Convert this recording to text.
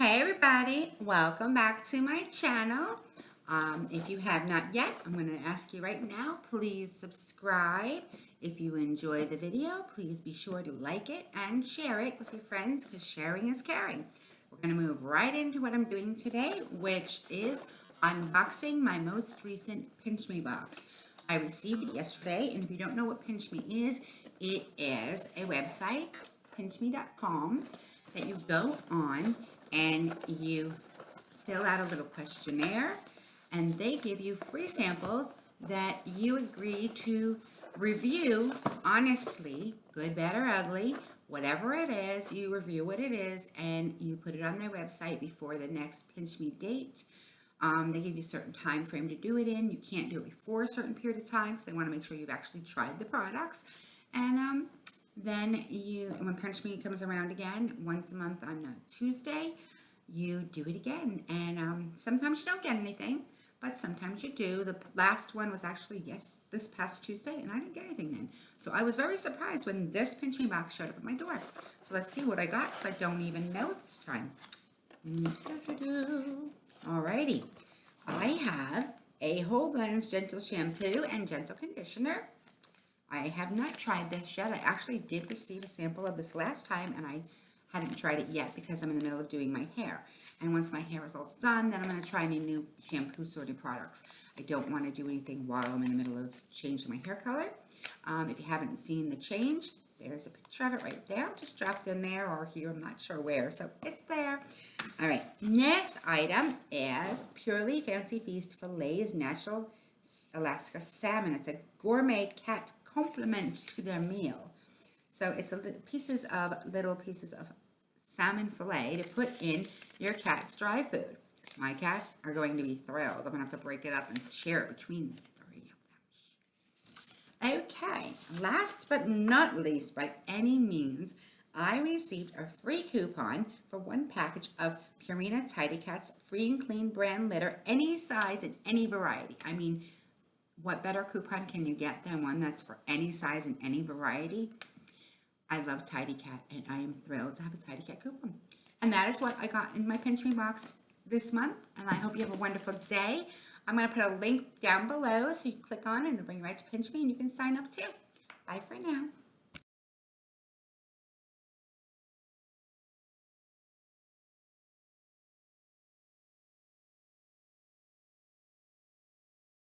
Hey everybody, welcome back to my channel. If you have not yet, I'm going to ask you right now, please subscribe. If you enjoy the video, please be sure to like it and share it with your friends because sharing is caring. We're going to move right into what I'm doing today, which is unboxing my most recent Pinchme box. I received it yesterday, and if you don't know what Pinchme is, it is a website, Pinchme.com, that you go on and you fill out a little questionnaire, and they give you free samples that you agree to review honestly, good, bad, or ugly. Whatever it is, you review what it is, and you put it on their website before the next Pinchme date. They give you a certain time frame to do it in. You can't do it before a certain period of time because they want to make sure you've actually tried the products. And then when Pinchme comes around again, once a month on a Tuesday, you do it again. And sometimes you don't get anything, but sometimes you do. The last one was actually, this past Tuesday, and I didn't get anything then. So I was very surprised when this Pinchme box showed up at my door. So let's see what I got, because I don't even know this time. Alrighty. I have a Whole Blends Gentle Shampoo and Gentle Conditioner. I have not tried this yet. I actually did receive a sample of this last time, and I hadn't tried it yet because I'm in the middle of doing my hair. And once my hair is all done, then I'm going to try any new shampoo sorting products. I don't want to do anything while I'm in the middle of changing my hair color. If you haven't seen the change, there's a picture of it right there. Just dropped in there or here, I'm not sure where. So it's there. All right, next item is Purely Fancy Feast Fillets Natural Alaska Salmon. It's a gourmet cat complement to their meal. So it's little pieces of salmon fillet to put in your cat's dry food. My cats are going to be thrilled. I'm going to have to break it up and share it between the three of them. Okay, last but not least by any means, I received a free coupon for one package of Purina Tidy Cats Free and Clean brand litter, any size and any variety. I mean, what better coupon can you get than one that's for any size and any variety? I love Tidy Cat, and I am thrilled to have a Tidy Cat coupon. And that is what I got in my Pinchme box this month, and I hope you have a wonderful day. I'm going to put a link down below so you click on it and it'll bring you right to Pinchme, and you can sign up too. Bye for now.